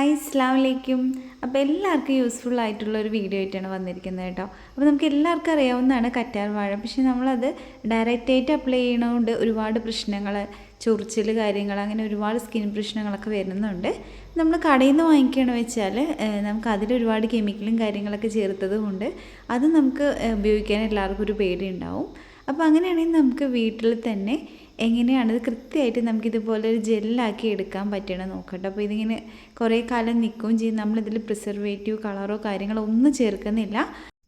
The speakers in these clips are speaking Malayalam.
ഹായ് അസ്സലാമു അലൈക്കും. അപ്പോൾ എല്ലാവർക്കും യൂസ്ഫുൾ ആയിട്ടുള്ള ഒരു വീഡിയോ ആയിട്ടാണ് വന്നിരിക്കുന്നത് കേട്ടോ. അപ്പോൾ നമുക്ക് എല്ലാവർക്കും അറിയാവുന്നതാണ് കറ്റാർ വാഴ. പക്ഷേ നമ്മളത് ഡയറക്റ്റായിട്ട് അപ്ലൈ ചെയ്യണതുകൊണ്ട് ഒരുപാട് പ്രശ്നങ്ങൾ, ചൊറിച്ചിൽ കാര്യങ്ങൾ, അങ്ങനെ ഒരുപാട് സ്കിൻ പ്രശ്നങ്ങളൊക്കെ വരുന്നുണ്ട്. നമ്മൾ കടയിൽ നിന്ന് വാങ്ങിക്കുകയാണെന്ന് വെച്ചാൽ നമുക്ക് അതിലൊരുപാട് കെമിക്കലും കാര്യങ്ങളൊക്കെ ചേർത്തത് കൊണ്ട് അത് നമുക്ക് ഉപയോഗിക്കാൻ എല്ലാവർക്കും ഒരു പേടി ഉണ്ടാവും. അപ്പോൾ അങ്ങനെയാണെങ്കിൽ നമുക്ക് വീട്ടിൽ തന്നെ എങ്ങനെയാണിത് കൃത്യമായിട്ട് നമുക്കിതുപോലെ ഒരു ജെല്ലാക്കി എടുക്കാൻ പറ്റണം നോക്കട്ടെ. അപ്പോൾ ഇതിങ്ങനെ കുറേ കാലം നിൽക്കുകയും ചെയ്യും. നമ്മളിതിൽ പ്രിസർവേറ്റീവ് കളറോ കാര്യങ്ങളോ ഒന്നും ചേർക്കുന്നില്ല.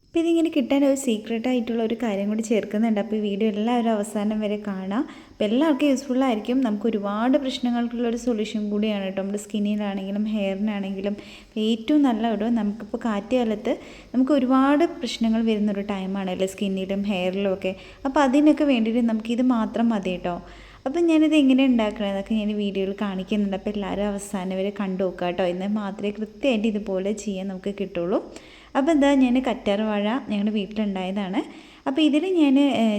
അപ്പോൾ ഇതിങ്ങനെ കിട്ടാൻ ഒരു സീക്രട്ടായിട്ടുള്ള ഒരു കാര്യം കൂടി ചേർക്കുന്നുണ്ട്. അപ്പോൾ ഈ വീഡിയോ എല്ലാവരും അവസാനം വരെ കാണാം. അപ്പോൾ എല്ലാവർക്കും യൂസ്ഫുള്ളായിരിക്കും. നമുക്ക് ഒരുപാട് പ്രശ്നങ്ങൾക്കുള്ളൊരു സൊല്യൂഷൻ കൂടിയാണ് കേട്ടോ. നമ്മുടെ സ്കിന്നിനാണെങ്കിലും ഹെയറിനാണെങ്കിലും ഏറ്റവും നല്ല ഒരു നമുക്കിപ്പോൾ കാറ്റുകാലത്ത് നമുക്ക് ഒരുപാട് പ്രശ്നങ്ങൾ വരുന്നൊരു ടൈമാണല്ലോ സ്കിന്നിലും ഹെയറിലും ഒക്കെ. അപ്പോൾ അതിനൊക്കെ വേണ്ടിയിട്ട് നമുക്കിത് മാത്രം മതി കേട്ടോ. അപ്പം ഞാനിത് എങ്ങനെ ഉണ്ടാക്കണമെന്നൊക്കെ ഞാൻ വീഡിയോയിൽ കാണിക്കുന്നുണ്ട്. അപ്പോൾ എല്ലാവരും അവസാനം വരെ കണ്ടു നോക്കുക കേട്ടോ. എന്നാൽ മാത്രമേ കൃത്യമായിട്ട് ഇതുപോലെ ചെയ്യാൻ നമുക്ക് കിട്ടുള്ളൂ. അപ്പോൾ എന്താ ഞാൻ കറ്റാർ വാഴ ഞങ്ങളുടെ വീട്ടിലുണ്ടായതാണ്. അപ്പോൾ ഇതിൽ ഞാൻ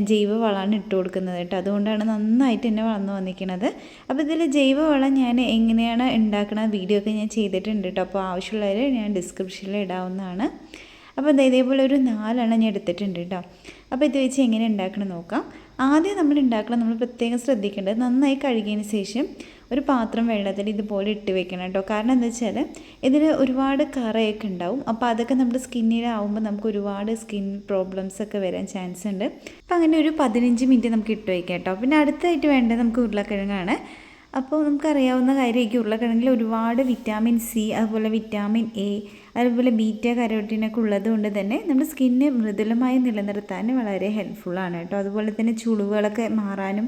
ജൈവ വളമാണ് ഇട്ട് കൊടുക്കുന്നത് കേട്ടോ. അതുകൊണ്ടാണ് നന്നായിട്ട് തന്നെ വളർന്നു വന്നിരിക്കുന്നത്. അപ്പോൾ ഇതിൽ ജൈവ വളം ഞാൻ എങ്ങനെയാണ് ഉണ്ടാക്കുന്ന വീഡിയോ ഒക്കെ ഞാൻ ചെയ്തിട്ടുണ്ട് കേട്ടോ. അപ്പോൾ ആവശ്യമുള്ളവർ ഞാൻ ഡിസ്ക്രിപ്ഷനിൽ ഇടാവുന്നതാണ്. അപ്പോൾ ഇതേപോലെ ഒരു 4 ഞാൻ എടുത്തിട്ടുണ്ട് കേട്ടോ. അപ്പോൾ ഇത് വെച്ച് എങ്ങനെ ഉണ്ടാക്കണം നോക്കാം. ആദ്യം നമ്മൾ ഉണ്ടാക്കണം, നമ്മൾ പ്രത്യേകം ശ്രദ്ധിക്കേണ്ടത് നന്നായി കഴുകിയതിന് ശേഷം ഒരു പാത്രം വെള്ളത്തിൽ ഇതുപോലെ ഇട്ട് വെക്കണം കേട്ടോ. കാരണം എന്താ വെച്ചാൽ ഇതിൽ ഒരുപാട് കറയൊക്കെ ഉണ്ടാവും. അപ്പോൾ അതൊക്കെ നമ്മുടെ സ്കിന്നിലാവുമ്പോൾ നമുക്ക് ഒരുപാട് സ്കിൻ പ്രോബ്ലംസ് ഒക്കെ വരാൻ ചാൻസ് ഉണ്ട്. അപ്പോൾ അങ്ങനെ ഒരു 15 മിനിറ്റ് നമുക്ക് ഇട്ട് വയ്ക്കാം കേട്ടോ. പിന്നെ അടുത്തായിട്ട് വേണ്ടത് നമുക്ക് ഉരുളക്കിഴങ്ങാണ്. അപ്പോൾ നമുക്കറിയാവുന്ന കാര്യമായിരിക്കും, ഉരുളക്കിഴങ്ങിൽ ഒരുപാട് വിറ്റാമിൻ സി, അതുപോലെ വിറ്റാമിൻ എ, അതുപോലെ ബീറ്റ കരോട്ടീനൊക്കെ ഉള്ളത് കൊണ്ട് തന്നെ നമ്മുടെ സ്കിന്ന് മൃദുലമായി നിലനിർത്താൻ വളരെ ഹെൽപ്ഫുള്ളാണ് കേട്ടോ. അതുപോലെ തന്നെ ചുളിവുകളൊക്കെ മാറാനും.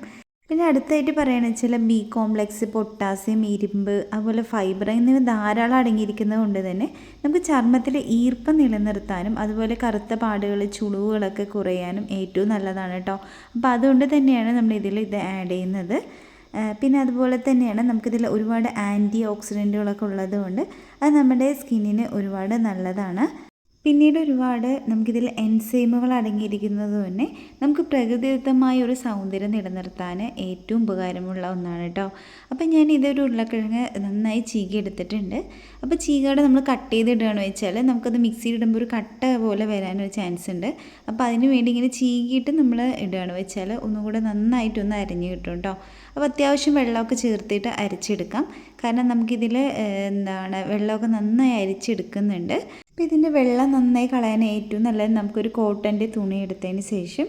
പിന്നെ അടുത്തായിട്ട് പറയുകയാണെന്ന് വെച്ചാൽ ബി കോംപ്ലക്സ്, പൊട്ടാസ്യം, ഇരുമ്പ്, അതുപോലെ ഫൈബർ എന്നിവ ധാരാളം അടങ്ങിയിരിക്കുന്നത് കൊണ്ട് തന്നെ നമുക്ക് ചർമ്മത്തിൽ ഈർപ്പം നിലനിർത്താനും അതുപോലെ കറുത്ത പാടുകൾ, ചുളിവുകളൊക്കെ കുറയാനും ഏറ്റവും നല്ലതാണ് കേട്ടോ. അപ്പോൾ അതുകൊണ്ട് തന്നെയാണ് നമ്മൾ ഇത് ആഡ് ചെയ്യുന്നത്. പിന്നെ അതുപോലെ തന്നെയാണ് നമുക്കിതിൽ ഒരുപാട് ആൻറ്റി ഓക്സിഡൻറ്റുകളൊക്കെ ഉള്ളത് കൊണ്ട് അത് നമ്മുടെ സ്കിന്നിന് ഒരുപാട് നല്ലതാണ്. പിന്നീട് ഒരുപാട് നമുക്കിതിൽ എൻസൈമുകൾ അടങ്ങിയിരിക്കുന്നത് തന്നെ നമുക്ക് പ്രകൃതിദത്തമായ ഒരു സൗന്ദര്യം നിലനിർത്താൻ ഏറ്റവും ഉപകാരമുള്ള ഒന്നാണ് കേട്ടോ. അപ്പം ഞാൻ ഇതൊരു ഉരുളക്കിഴങ്ങ് നന്നായി ചീകി എടുത്തിട്ടുണ്ട്. അപ്പോൾ ചീകയുടെ നമ്മൾ കട്ട് ചെയ്തിടുകയാണെന്ന് വെച്ചാൽ നമുക്കത് മിക്സിയിൽ ഇടുമ്പോൾ ഒരു കട്ട പോലെ വരാനൊരു ചാൻസ് ഉണ്ട്. അപ്പോൾ അതിന് വേണ്ടി ഇങ്ങനെ ചീകിയിട്ട് നമ്മൾ ഇടുകയാണെന്ന് വെച്ചാൽ ഒന്നുകൂടെ നന്നായിട്ടൊന്ന് അരിഞ്ഞ് കിട്ടും കേട്ടോ. അപ്പോൾ അത്യാവശ്യം വെള്ളമൊക്കെ ചേർത്തിട്ട് അരിച്ചെടുക്കാം. കാരണം നമുക്കിതിൽ വെള്ളമൊക്കെ നന്നായി അരിച്ചെടുക്കുന്നുണ്ട്. അപ്പോൾ ഇതിൻ്റെ വെള്ളം നന്നായി കളയാൻ ഏറ്റവും നല്ലത് നമുക്കൊരു കോട്ടൻ്റെ തുണി എടുത്തതിന് ശേഷം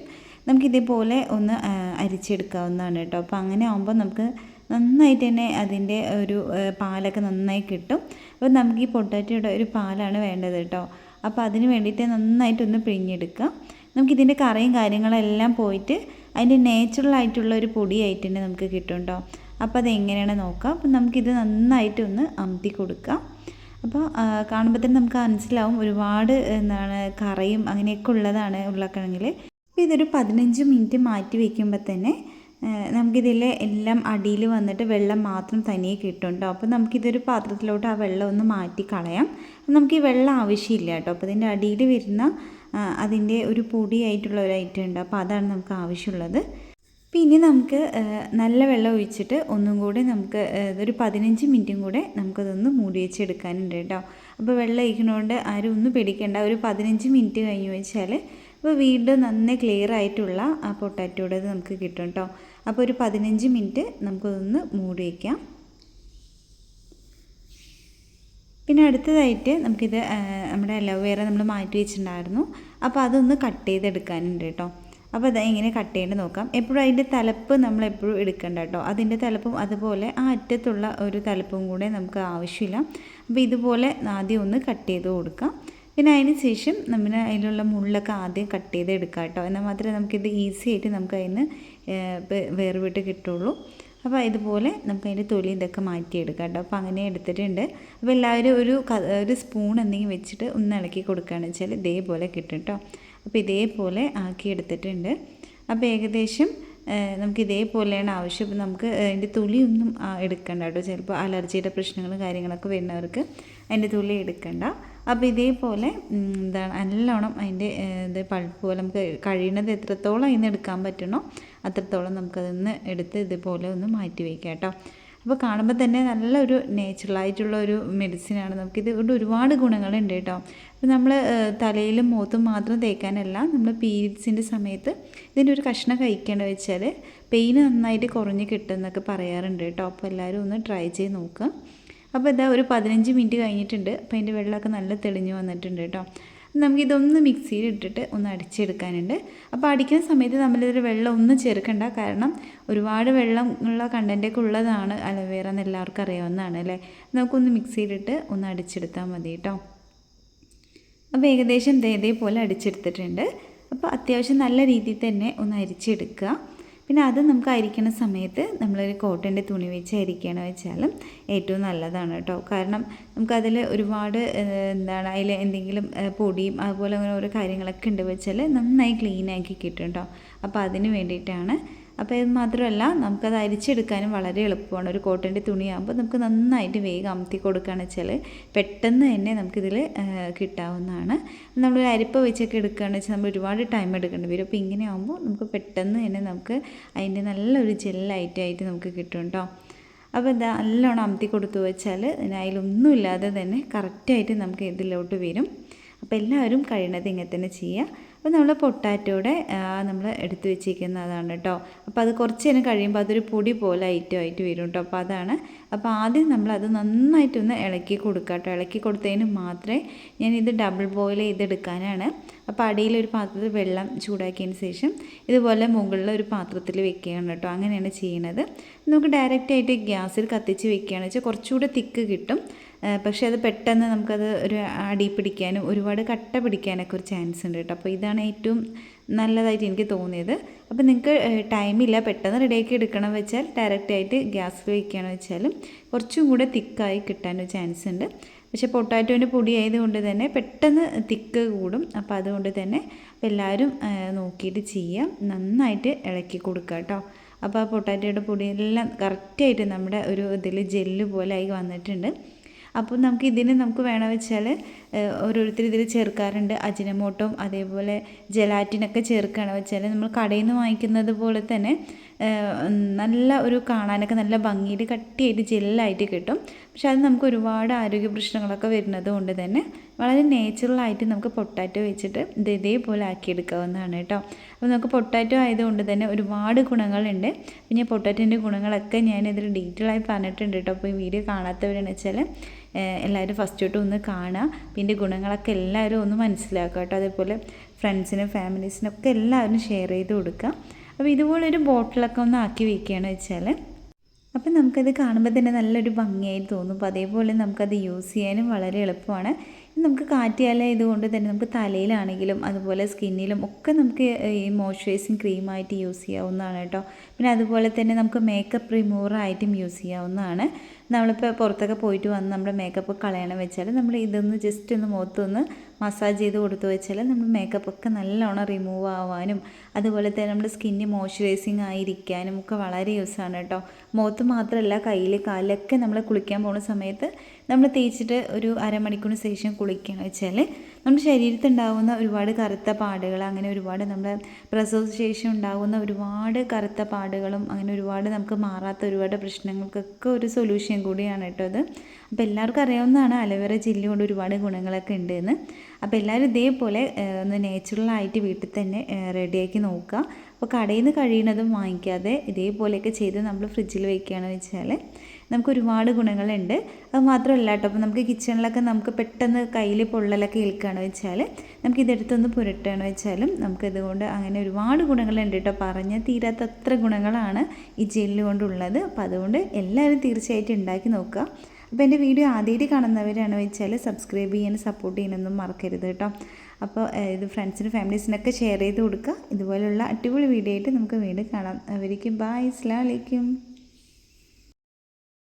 നമുക്കിതേപോലെ ഒന്ന് അരിച്ചെടുക്കാവുന്നതാണ് കേട്ടോ. അപ്പോൾ അങ്ങനെ ആകുമ്പോൾ നമുക്ക് നന്നായിട്ട് തന്നെ അതിൻ്റെ ഒരു പാലൊക്കെ നന്നായി കിട്ടും. അപ്പോൾ നമുക്ക് ഈ പൊട്ടാറ്റോയുടെ ഒരു പാലാണ് വേണ്ടത് കേട്ടോ. അപ്പോൾ അതിന് വേണ്ടിയിട്ട് നന്നായിട്ടൊന്ന് പിഴിഞ്ഞെടുക്കാം. നമുക്കിതിൻ്റെ കറയും കാര്യങ്ങളെല്ലാം പോയിട്ട് അതിൻ്റെ നാച്ചുറൽ ആയിട്ടുള്ള ഒരു പൊടിയായിട്ട് തന്നെ നമുക്ക് കിട്ടും കേട്ടോ. അപ്പോൾ അതെങ്ങനെയാണ് നോക്കാം. അപ്പോൾ നമുക്കിത് നന്നായിട്ടൊന്ന് അമർത്തി കൊടുക്കാം. അപ്പോൾ കാണുമ്പോൾ തന്നെ നമുക്ക് മനസ്സിലാവും ഒരുപാട് കറയും അങ്ങനെയൊക്കെ ഉള്ളതാണ് ഉരുളക്കിഴങ്ങിൽ. അപ്പോൾ ഇതൊരു 15 മിനിറ്റ് മാറ്റി വയ്ക്കുമ്പോൾ തന്നെ നമുക്കിതിൽ എല്ലാം അടിയിൽ വന്നിട്ട് വെള്ളം മാത്രം തനിയെ കിട്ടും കേട്ടോ. അപ്പോൾ നമുക്കിതൊരു പാത്രത്തിലോട്ട് ആ വെള്ളം ഒന്ന് മാറ്റി കളയാം. നമുക്ക് ഈ വെള്ളം ആവശ്യമില്ല കേട്ടോ. അപ്പോൾ ഇതിൻ്റെ അടിയിൽ വരുന്ന അതിൻ്റെ ഒരു പൊടിയായിട്ടുള്ള ഒരു ഐറ്റം ഉണ്ട്. അപ്പോൾ അതാണ് നമുക്ക് ആവശ്യമുള്ളത്. പിന്നെ നമുക്ക് നല്ല വെള്ളം ഒഴിച്ചിട്ട് ഒന്നും കൂടി നമുക്ക് ഒരു 15 മിനിറ്റും കൂടെ നമുക്കതൊന്ന് മൂടി വെച്ചെടുക്കാനുണ്ട് കേട്ടോ. അപ്പോൾ വെള്ളം ഒഴിക്കുന്നതുകൊണ്ട് ആരും ഒന്നും പേടിക്കേണ്ട. ഒരു 15 മിനിറ്റ് കഴിഞ്ഞ് വെച്ചാൽ അപ്പോൾ വീണ്ടും നന്നായി ക്ലിയർ ആയിട്ടുള്ള ആ പൊട്ടാറ്റോയുടെ നമുക്ക് കിട്ടും കേട്ടോ. അപ്പോൾ ഒരു 15 മിനിറ്റ് നമുക്കതൊന്ന് മൂടി വയ്ക്കാം. പിന്നെ അടുത്തതായിട്ട് നമുക്കിത് നമ്മുടെ അലോവേറ നമ്മൾ മാറ്റി വെച്ചിട്ടുണ്ടായിരുന്നു. അപ്പോൾ അതൊന്ന് കട്ട് ചെയ്തെടുക്കാനുണ്ട് കേട്ടോ. അപ്പോൾ അത് എങ്ങനെ കട്ട് ചെയ്യേണ്ടത് നോക്കാം. എപ്പോഴും അതിൻ്റെ തലപ്പ് നമ്മളെപ്പോഴും എടുക്കണ്ട കേട്ടോ. അതിൻ്റെ തലപ്പും അതുപോലെ ആ അറ്റത്തുള്ള ഒരു തലപ്പും കൂടെ നമുക്ക് ആവശ്യമില്ല. അപ്പോൾ ഇതുപോലെ ആദ്യം ഒന്ന് കട്ട് ചെയ്ത് കൊടുക്കാം. പിന്നെ അതിന് ശേഷം നമ്മൾ അതിലുള്ള മുള്ളൊക്കെ ആദ്യം കട്ട് ചെയ്ത് എടുക്കാം കേട്ടോ. എന്നാൽ മാത്രമേ നമുക്കിത് ഈസി ആയിട്ട് നമുക്ക് അതിന് വേർവിട്ട് കിട്ടുള്ളൂ. അപ്പോൾ ഇതുപോലെ നമുക്ക് അതിൻ്റെ തൊലി ഇതൊക്കെ മാറ്റിയെടുക്കാം കേട്ടോ. അപ്പോൾ അങ്ങനെ എടുത്തിട്ടുണ്ട്. അപ്പോൾ എല്ലാവരും ഒരു സ്പൂൺ എന്തെങ്കിലും വെച്ചിട്ട് ഒന്ന് ഇളക്കി കൊടുക്കുകയാണെന്ന് വെച്ചാൽ ഇതേപോലെ കിട്ടും കേട്ടോ. അപ്പോൾ ഇതേപോലെ ആക്കി എടുത്തിട്ടുണ്ട്. അപ്പോൾ ഏകദേശം നമുക്ക് ഇതേപോലെയാണ് ആവശ്യം. അപ്പോൾ നമുക്ക് അതിൻ്റെ തൊലിയൊന്നും എടുക്കണ്ട കേട്ടോ. ചിലപ്പോൾ അലർജിയുടെ പ്രശ്നങ്ങളും കാര്യങ്ങളൊക്കെ വരുന്നവർക്ക് അതിൻ്റെ തൊലി എടുക്കണ്ട. അപ്പോൾ ഇതേപോലെ നല്ലോണം അതിൻ്റെ പൾപ്പ് പോലെ നമുക്ക് കഴിയുന്നത് എത്രത്തോളം അതിന് എടുക്കാൻ പറ്റണോ അത്രത്തോളം നമുക്കതൊന്ന് എടുത്ത് ഇതുപോലെ ഒന്ന് മാറ്റി വയ്ക്കാം കേട്ടോ. അപ്പോൾ കാണുമ്പോൾ തന്നെ നല്ലൊരു നേച്ചുറലായിട്ടുള്ള ഒരു മെഡിസിനാണ്. നമുക്കിത് കൊണ്ട് ഒരുപാട് ഗുണങ്ങളുണ്ട് കേട്ടോ. അപ്പോൾ നമ്മൾ തലയിലും മുഖത്തും മാത്രം തേക്കാനല്ല, നമ്മൾ പീരീഡ്സിൻ്റെ സമയത്ത് ഇതിൻ്റെ ഒരു കഷ്ണം കഴിക്കേണ്ടത് വെച്ചാൽ പെയിൻ നന്നായിട്ട് കുറഞ്ഞ് കിട്ടുമെന്നൊക്കെ പറയാറുണ്ട് കേട്ടോ. അപ്പോൾ എല്ലാവരും ഒന്ന് ട്രൈ ചെയ്ത് നോക്കുക. അപ്പോൾ ഇതാ ഒരു 15 മിനിറ്റ് കഴിഞ്ഞിട്ടുണ്ട്. അപ്പോൾ അതിൻ്റെ വെള്ളമൊക്കെ നല്ല തെളിഞ്ഞ് വന്നിട്ടുണ്ട് കേട്ടോ. നമുക്കിതൊന്ന് മിക്സിയിൽ ഇട്ടിട്ട് ഒന്ന് അടിച്ചെടുക്കാനുണ്ട്. അപ്പോൾ അടിക്കുന്ന സമയത്ത് നമ്മളിതിൽ വെള്ളം ഒന്നും ചേർക്കണ്ട, കാരണം ഒരുപാട് വെള്ളം ഉള്ള കണ്ടൻറ്റൊക്കെ ഉള്ളതാണ് അലോവേറ എന്ന് എല്ലാവർക്കും അറിയാവുന്നതാണ് അല്ലേ. നമുക്കൊന്ന് മിക്സിയിലിട്ട് ഒന്ന് അടിച്ചെടുത്താൽ മതി കേട്ടോ. അപ്പോൾ ഏകദേശം ഇതേപോലെ അടിച്ചെടുത്തിട്ടുണ്ട്. അപ്പോൾ അത്യാവശ്യം നല്ല രീതിയിൽ തന്നെ ഒന്ന് അരിച്ചെടുക്കുക. പിന്നെ അത് നമുക്ക് അരിക്കണ സമയത്ത് നമ്മളൊരു കോട്ടൻ്റെ തുണി വെച്ച് അരിക്കണമെന്ന് വെച്ചാലും ഏറ്റവും നല്ലതാണ് കേട്ടോ. കാരണം നമുക്കതിൽ ഒരുപാട് അതിൽ എന്തെങ്കിലും പൊടിയും അതുപോലെ അങ്ങനെ ഓരോ കാര്യങ്ങളൊക്കെ ഉണ്ട് വെച്ചാൽ നന്നായി ക്ലീനാക്കി കിട്ടും കേട്ടോ. അപ്പോൾ അതിന് വേണ്ടിയിട്ടാണ്. അപ്പോൾ ഇത് മാത്രമല്ല, നമുക്കത് അരിച്ചെടുക്കാനും വളരെ എളുപ്പമാണ്. ഒരു കോട്ടൻ്റെ തുണിയാകുമ്പോൾ നമുക്ക് നന്നായിട്ട് വേഗം അമർത്തി കൊടുക്കുകയാണെന്ന് വെച്ചാൽ പെട്ടെന്ന് തന്നെ നമുക്കിതിൽ കിട്ടാവുന്നതാണ്. നമ്മളൊരു അരിപ്പ വെച്ചൊക്കെ എടുക്കുകയാണെന്ന് വെച്ചാൽ നമ്മൾ ഒരുപാട് ടൈം എടുക്കേണ്ടി വരും. അപ്പോൾ ഇങ്ങനെ ആകുമ്പോൾ നമുക്ക് പെട്ടെന്ന് തന്നെ നമുക്ക് അതിൻ്റെ നല്ലൊരു ജെല്ലായിട്ടായിട്ട് നമുക്ക് കിട്ടും കേട്ടോ. അപ്പോൾ ഇതാ നല്ലോണം അമർത്തി കൊടുത്തു വെച്ചാൽ അതിലൊന്നുമില്ലാതെ തന്നെ കറക്റ്റായിട്ട് നമുക്ക് ഇതിലോട്ട് വരും. അപ്പോൾ എല്ലാവരും കഴിയുന്നത് ഇങ്ങനെ തന്നെ ചെയ്യുക. അപ്പോൾ നമ്മൾ പൊട്ടാറ്റോയുടെ നമ്മൾ എടുത്ത് വെച്ചിരിക്കുന്നതാണ് കേട്ടോ. അപ്പോൾ അത് കുറച്ച് നേരം കഴിയുമ്പോൾ അതൊരു പൊടി പോലെ ആയിട്ട് വരും കേട്ടോ. അപ്പോൾ അതാണ്. അപ്പോൾ ആദ്യം നമ്മളത് നന്നായിട്ടൊന്ന് ഇളക്കി കൊടുക്കുക കേട്ടോ. ഇളക്കി കൊടുത്തതിന് മാത്രമേ ഞാനിത് ഡബിൾ ബോയിൽ ചെയ്തെടുക്കാനാണ്. അപ്പോൾ അടിയിലൊരു പാത്രത്തിൽ വെള്ളം ചൂടാക്കിയതിന് ശേഷം ഇതുപോലെ മുകളിൽ ഒരു പാത്രത്തിൽ വെക്കുകയാണ് കേട്ടോ. അങ്ങനെയാണ് ചെയ്യുന്നത്. നമുക്ക് ഡയറക്റ്റായിട്ട് ഗ്യാസിൽ കത്തിച്ച് വെക്കുകയാണെന്ന് വെച്ചാൽ കുറച്ചുകൂടെ തിക്ക് കിട്ടും. പക്ഷേ അത് പെട്ടെന്ന് നമുക്കത് ഒരു അടി പിടിക്കാനും ഒരുപാട് കട്ട പിടിക്കാനൊക്കെ ഒരു ചാൻസ് ഉണ്ട് കേട്ടോ. അപ്പോൾ ഇതാണ് ഏറ്റവും നല്ലതായിട്ട് എനിക്ക് തോന്നിയത്. അപ്പോൾ നിങ്ങൾക്ക് ടൈമില്ല, പെട്ടെന്ന് റെഡിയാക്കി എടുക്കണം വെച്ചാൽ ഡയറക്റ്റായിട്ട് ഗ്യാസിൽ വയ്ക്കുകയാണെന്ന് വെച്ചാലും കുറച്ചും കൂടെ തിക്കായി കിട്ടാനൊരു ചാൻസ് ഉണ്ട്. പക്ഷേ പൊട്ടാറ്റോൻ്റെ പൊടി ആയതുകൊണ്ട് തന്നെ പെട്ടെന്ന് തിക്ക് കൂടും. അപ്പോൾ അതുകൊണ്ട് തന്നെ എല്ലാവരും നോക്കിയിട്ട് ചെയ്യാം. നന്നായിട്ട് ഇളക്കി കൊടുക്കുക കേട്ടോ. അപ്പോൾ ആ പൊട്ടാറ്റോയുടെ പൊടിയെല്ലാം കറക്റ്റായിട്ട് നമ്മുടെ ഒരു ഇതിൽ ജെല്ല് പോലെ ആയി വന്നിട്ടുണ്ട്. അപ്പോൾ നമുക്ക് ഇതിന് നമുക്ക് വേണമെന്ന് വെച്ചാൽ ഓരോരുത്തർ ഇതിൽ ചേർക്കാറുണ്ട് അജിനമോട്ടോയും അതേപോലെ ജെലാറ്റിനൊക്കെ ചേർക്കുകയാണെന്ന് വെച്ചാൽ നമ്മൾ കടയിൽ നിന്ന് വാങ്ങിക്കുന്നത് പോലെ തന്നെ നല്ല ഒരു കാണാനൊക്കെ നല്ല ഭംഗിയിൽ കട്ടിയായിട്ട് ജെല്ലായിട്ട് കിട്ടും. പക്ഷെ അത് നമുക്ക് ഒരുപാട് ആരോഗ്യ പ്രശ്നങ്ങളൊക്കെ വരുന്നത് കൊണ്ട് തന്നെ വളരെ നേച്ചുറലായിട്ട് നമുക്ക് പൊട്ടാറ്റോ വെച്ചിട്ട് ഇതേപോലെ ആക്കിയെടുക്കാവുന്നതാണ് കേട്ടോ. അപ്പോൾ നമുക്ക് പൊട്ടാറ്റോ ആയതുകൊണ്ട് തന്നെ ഒരുപാട് ഗുണങ്ങളുണ്ട്. പിന്നെ പൊട്ടാറ്റോൻ്റെ ഗുണങ്ങളൊക്കെ ഞാനിതിൽ ഡീറ്റെയിൽ ആയി പറഞ്ഞിട്ടുണ്ട് കേട്ടോ. അപ്പോൾ ഈ വീഡിയോ കാണാത്തവരെന്ന് വെച്ചാൽ എല്ലാവരും ഫസ്റ്റ് തൊട്ട് ഒന്ന് കാണുക. പിന്നെ ഗുണങ്ങളൊക്കെ എല്ലാവരും ഒന്ന് മനസ്സിലാക്കുക കേട്ടോ. അതേപോലെ ഫ്രണ്ട്സിനും ഫാമിലീസിനൊക്കെ എല്ലാവരും ഷെയർ ചെയ്ത് കൊടുക്കുക. അപ്പോൾ ഇതുപോലൊരു ബോട്ടിലൊക്കെ ഒന്ന് ആക്കി വയ്ക്കുകയാണെന്ന് വെച്ചാൽ അപ്പം നമുക്കത് കാണുമ്പോൾ തന്നെ നല്ലൊരു ഭംഗിയായിട്ട് തോന്നും. അപ്പോൾ അതേപോലെ നമുക്കത് യൂസ് ചെയ്യാനും വളരെ എളുപ്പമാണ്. നമുക്ക് കാറ്റിയാല ഇതുകൊണ്ട് തന്നെ നമുക്ക് തലയിലാണെങ്കിലും അതുപോലെ സ്കിന്നിലും ഒക്കെ നമുക്ക് ഈ മോയ്സ്ചറൈസിങ് ക്രീമായിട്ട് യൂസ് ചെയ്യാവുന്നതാണ് കേട്ടോ. പിന്നെ അതുപോലെ തന്നെ നമുക്ക് മേക്കപ്പ് റിമൂവറായിട്ടും യൂസ് ചെയ്യാവുന്നതാണ്. നമ്മളിപ്പോൾ പുറത്തൊക്കെ പോയിട്ട് വന്ന് നമ്മുടെ മേക്കപ്പ് കളയണം വെച്ചാൽ നമ്മൾ ഇതൊന്ന് ജസ്റ്റ് ഒന്ന് മുഖത്തൊന്ന് മസാജ് ചെയ്ത് കൊടുത്തു വെച്ചാൽ നമ്മുടെ മേക്കപ്പൊക്കെ നല്ലോണം റിമൂവ് ആവാനും അതുപോലെ തന്നെ നമ്മുടെ സ്കിന്ന് മോയ്സ്ചറൈസിങ് ആയിരിക്കാനും ഒക്കെ വളരെ യൂസാണ് കേട്ടോ. മുഖത്ത് മാത്രമല്ല കയ്യിൽ കാലിലൊക്കെ നമ്മൾ കുളിക്കാൻ പോകുന്ന സമയത്ത് നമ്മൾ തേച്ചിട്ട് ഒരു അരമണിക്കൂറിന് ശേഷം കുളിക്കുകയെന്ന് വെച്ചാൽ നമ്മുടെ ശരീരത്തുണ്ടാകുന്ന ഒരുപാട് കറുത്ത പാടുകൾ അങ്ങനെ ഒരുപാട് നമ്മുടെ പ്രസവശേഷം ഉണ്ടാകുന്ന ഒരുപാട് കറുത്ത പാടുകളും അങ്ങനെ ഒരുപാട് നമുക്ക് മാറാത്ത ഒരുപാട് പ്രശ്നങ്ങൾക്കൊക്കെ ഒരു സൊല്യൂഷൻ കൂടിയാണ് കേട്ടോ അത്. അപ്പോൾ എല്ലാവർക്കും അറിയാവുന്നതാണ് അലോവേറ ജെല്ലി കൊണ്ട് ഒരുപാട് ഗുണങ്ങളൊക്കെ ഉണ്ടെന്ന്. അപ്പോൾ എല്ലാവരും ഇതേപോലെ ഒന്ന് നേച്ചുറലായിട്ട് വീട്ടിൽ തന്നെ റെഡിയാക്കി നോക്കുക. അപ്പോൾ കടയിൽ നിന്ന് കഴിയുന്നതും വാങ്ങിക്കാതെ ഇതേപോലെയൊക്കെ ചെയ്ത് നമ്മൾ ഫ്രിഡ്ജിൽ വയ്ക്കുകയാണെന്ന് വെച്ചാൽ നമുക്ക് ഒരുപാട് ഗുണങ്ങളുണ്ട്. അത് മാത്രമല്ല കേട്ടോ, അപ്പോൾ നമുക്ക് കിച്ചണിലൊക്കെ നമുക്ക് പെട്ടെന്ന് കയ്യിൽ പൊള്ളലൊക്കെ ഏൽക്കുകയാണെന്ന് വെച്ചാൽ നമുക്ക് ഇതെടുത്തൊന്ന് പുരട്ടുകയാണെന്ന് വെച്ചാലും നമുക്കിതുകൊണ്ട് അങ്ങനെ ഒരുപാട് ഗുണങ്ങളുണ്ട് കേട്ടോ. പറഞ്ഞാൽ തീരാത്ത അത്ര ഗുണങ്ങളാണ് ഈ ജെല്ല് കൊണ്ടുള്ളത്. അപ്പോൾ അതുകൊണ്ട് എല്ലാവരും തീർച്ചയായിട്ടും ഉണ്ടാക്കി നോക്കുക. അപ്പോൾ എൻ്റെ വീഡിയോ ആദ്യമായിട്ട് കാണുന്നവരാണ് വെച്ചാൽ സബ്സ്ക്രൈബ് ചെയ്യാനും സപ്പോർട്ട് ചെയ്യാനൊന്നും മറക്കരുത് കേട്ടോ. അപ്പോൾ ഇത് ഫ്രണ്ട്സിനും ഫാമിലീസിനൊക്കെ ഷെയർ ചെയ്ത് കൊടുക്കുക. ഇതുപോലുള്ള അടിപൊളി വീഡിയോ ആയിട്ട് നമുക്ക് വീണ്ടും കാണാം. അവരിക്കും ബൈ, അസ്സലാമു അലൈക്കും.